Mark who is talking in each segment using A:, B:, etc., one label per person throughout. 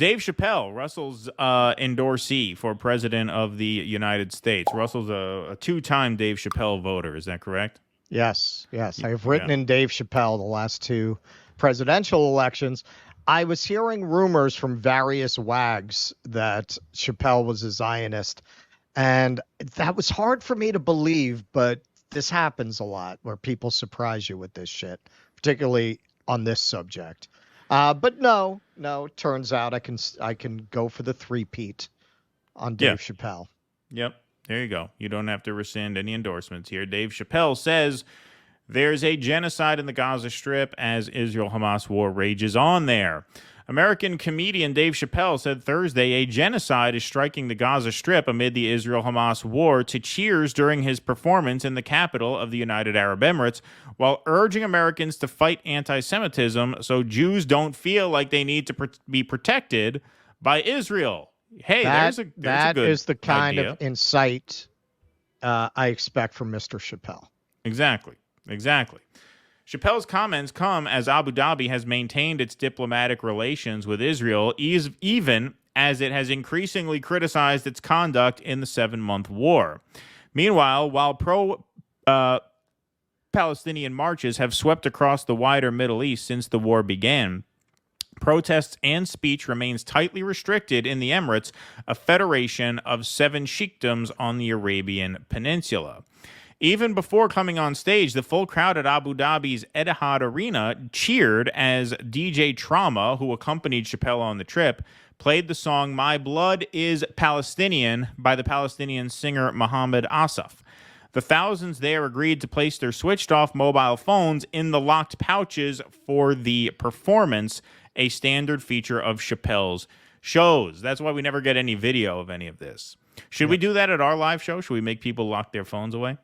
A: Dave Chappelle, Russell's endorsee for president of the United States. Russell's a two-time Dave Chappelle voter. Is that correct?
B: Yes. I have
A: Yeah.
B: written in Dave Chappelle the last two presidential elections. I was hearing rumors from various wags that Chappelle was a Zionist, and that was hard for me to believe, but this happens a lot where people surprise you with this shit, particularly on this subject. But no, it turns out I can go for the three-peat on Dave Chappelle.
A: Yep. There you go. You don't have to rescind any endorsements here. Dave Chappelle says there's a genocide in the Gaza Strip as Israel-Hamas war rages on there. American comedian Dave Chappelle said Thursday a genocide is striking the Gaza Strip amid the Israel-Hamas war to cheers during his performance in the capital of the United Arab Emirates, while urging Americans to fight anti-Semitism so Jews don't feel like they need to be protected by Israel. Hey, there's a good
B: that is the kind
A: idea.
B: of insight I expect from Mr. Chappelle.
A: Exactly. Chappelle's comments come as Abu Dhabi has maintained its diplomatic relations with Israel, even as it has increasingly criticized its conduct in the 7-month war. Meanwhile, while pro-Palestinian marches have swept across the wider Middle East since the war began, protests and speech remains tightly restricted in the Emirates, a federation of 7 sheikdoms on the Arabian Peninsula. Even before coming on stage, the full crowd at Abu Dhabi's Etihad Arena cheered as DJ Trauma, who accompanied Chappelle on the trip, played the song My Blood is Palestinian by the Palestinian singer Mohammed Asaf. The thousands there agreed to place their switched-off mobile phones in the locked pouches for the performance, a standard feature of Chappelle's shows. That's why we never get any video of any of this. Should we do that at our live show? Should we make people lock their phones away?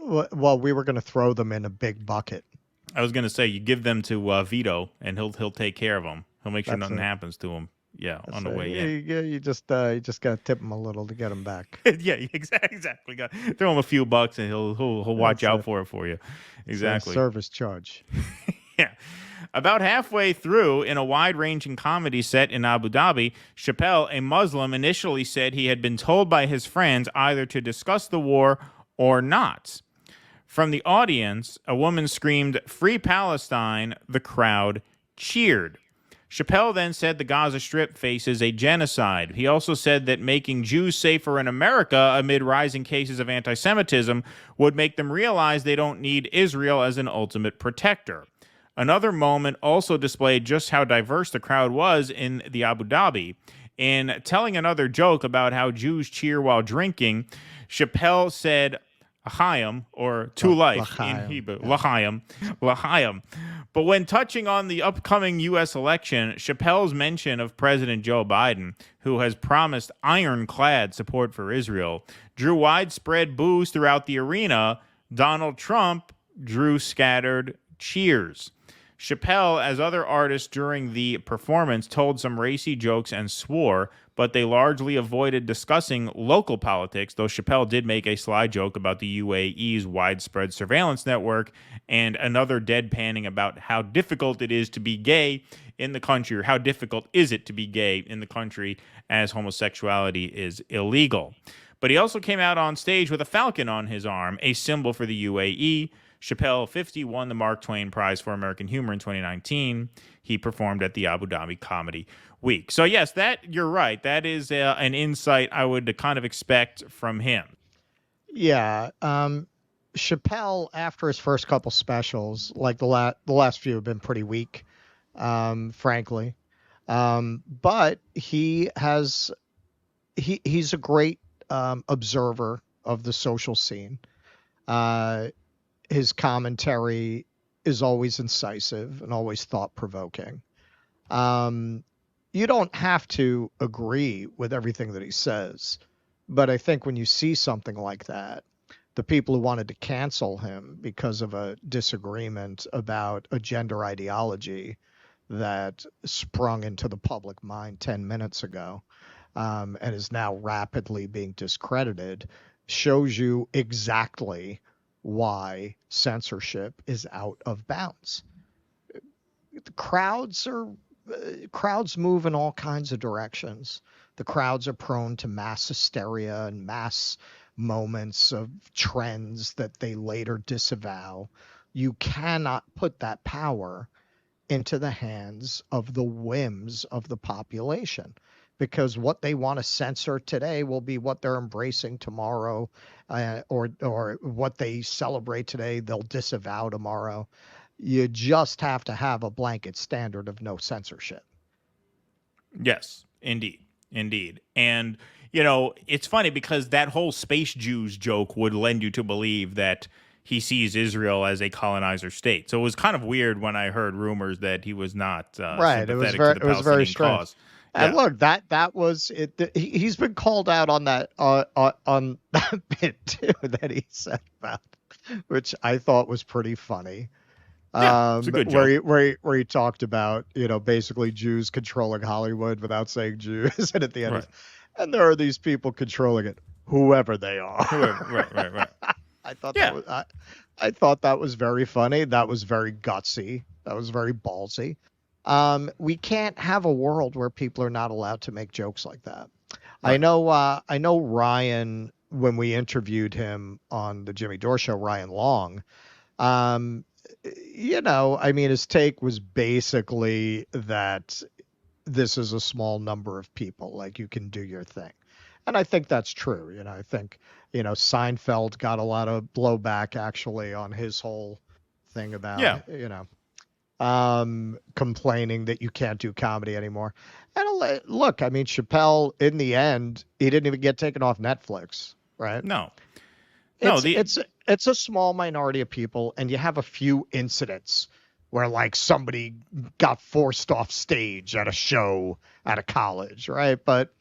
B: Well, we were going to throw them in a big bucket.
A: I was going to say, you give them to Vito, and he'll take care of them. He'll make sure nothing happens to them. Yeah, on the way in.
B: Yeah, you just got to tip him a little to get him back.
A: Yeah, exactly. Throw him a few bucks, and he'll watch out for you. Exactly.
B: Service charge.
A: Yeah. About halfway through, in a wide-ranging comedy set in Abu Dhabi, Chappelle, a Muslim, initially said he had been told by his friends either to discuss the war or not. From the audience, a woman screamed, "Free Palestine." The crowd cheered. Chappelle then said the Gaza Strip faces a genocide. He also said that making Jews safer in America amid rising cases of anti-Semitism would make them realize they don't need Israel as an ultimate protector. Another moment also displayed just how diverse the crowd was in the Abu Dhabi. In telling another joke about how Jews cheer while drinking, Chappelle said, L'chaim, or to life in Hebrew. L'chaim. But when touching on the upcoming U.S. election, Chappelle's mention of President Joe Biden, who has promised ironclad support for Israel, drew widespread boos throughout the arena. Donald Trump drew scattered cheers. Chappelle, as other artists during the performance, told some racy jokes and swore, but they largely avoided discussing local politics, though Chappelle did make a sly joke about the UAE's widespread surveillance network and another deadpanning about how difficult it is to be gay in the country, or how difficult is it to be gay in the country as homosexuality is illegal. But he also came out on stage with a falcon on his arm, a symbol for the UAE. Chappelle 50 won the Mark Twain Prize for American Humor in 2019. He performed at the Abu Dhabi Comedy Week. So yes, you're right. That is an insight I would kind of expect from him.
B: Yeah. Chappelle, after his first couple specials, like the last few have been pretty weak, frankly. But he's a great observer of the social scene. His commentary is always incisive and always thought-provoking. You don't have to agree with everything that he says, but I think when you see something like that, the people who wanted to cancel him because of a disagreement about a gender ideology that sprung into the public mind 10 minutes ago, and is now rapidly being discredited, shows you exactly why censorship is out of bounds. The crowds are crowds move in all kinds of directions. The crowds are prone to mass hysteria and mass moments of trends that they later disavow. You cannot put that power into the hands of the whims of the population, because what they want to censor today will be what they're embracing tomorrow, or what they celebrate today they'll disavow tomorrow. You just have to have a blanket standard of no censorship.
A: Yes, indeed. Indeed. And, you know, it's funny because that whole space Jews joke would lend you to believe that he sees Israel as a colonizer state. So it was kind of weird when I heard rumors that he was not
B: Right.
A: sympathetic to the Palestinian cause.
B: And
A: Yeah.
B: look, that was it. He's been called out on that on that bit too that he said about, which I thought was pretty funny.
A: Yeah, it's a good joke.
B: Where he talked about, you know, basically Jews controlling Hollywood without saying Jews, and at the end,
A: Right.
B: and there are these people controlling it, whoever they are.
A: Right.
B: I thought
A: Yeah.
B: that was I thought that was very funny. That was very gutsy. That was very ballsy. We can't have a world where people are not allowed to make jokes like that.
A: Right.
B: I know Ryan, when we interviewed him on the Jimmy Dore show, Ryan Long, you know, I mean, his take was basically that this is a small number of people, like you can do your thing. And I think that's true. You know, I think, you know, Seinfeld got a lot of blowback actually on his whole thing about,
A: Yeah.
B: you know, complaining that you can't do comedy anymore. And look, I mean, Chappelle, in the end, he didn't even get taken off Netflix, right?
A: No.
B: It's a small minority of people, and you have a few incidents where like somebody got forced off stage at a show at a college, right? But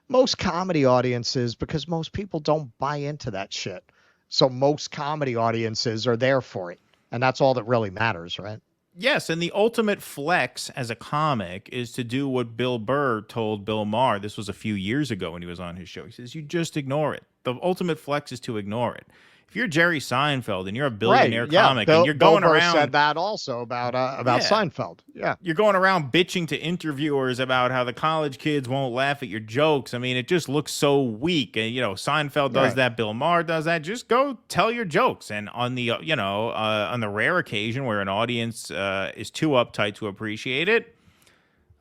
B: most comedy audiences, because most people don't buy into that shit, so most comedy audiences are there for it, and that's all that really matters, right?
A: Yes, and the ultimate flex as a comic is to do what Bill Burr told Bill Maher. This was a few years ago when he was on his show. He says, you just ignore it. The ultimate flex is to ignore it. If you're Jerry Seinfeld and you're a billionaire comic and you're going
B: Bill Burr
A: around,
B: said that also about Seinfeld. Yeah.
A: You're going around bitching to interviewers about how the college kids won't laugh at your jokes. I mean, it just looks so weak. And, you know, Seinfeld does that. Bill Maher does that. Just go tell your jokes. And on the, you know, on the rare occasion where an audience is too uptight to appreciate it,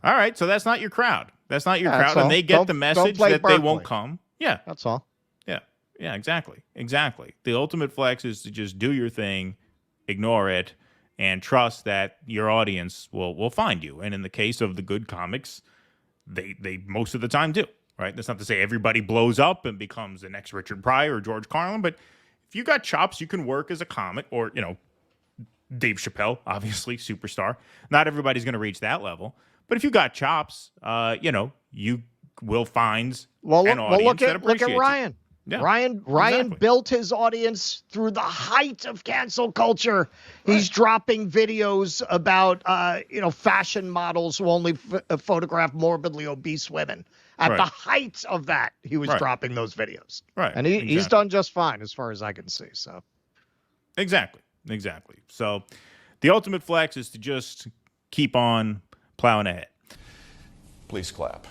A: all right, so that's not your crowd. That's not your crowd. And they get the message that they won't come. Yeah.
B: That's all.
A: Yeah, exactly. The ultimate flex is to just do your thing, ignore it, and trust that your audience will find you. And in the case of the good comics, they most of the time do, right? That's not to say everybody blows up and becomes the next Richard Pryor or George Carlin, but if you got chops, you can work as a comic, or, you know, Dave Chappelle, obviously, superstar. Not everybody's going to reach that level. But if you got chops, you know, you will find an audience that appreciates
B: look at Ryan.
A: it. Yeah,
B: Ryan
A: exactly.
B: built his audience through the height of cancel culture. He's dropping videos about, you know, fashion models who only photograph morbidly obese women. At the height of that, he was dropping those videos.
A: Right.
B: And he's done just fine as far as I can see. So
A: Exactly. So the ultimate flex is to just keep on plowing ahead.
C: Please clap.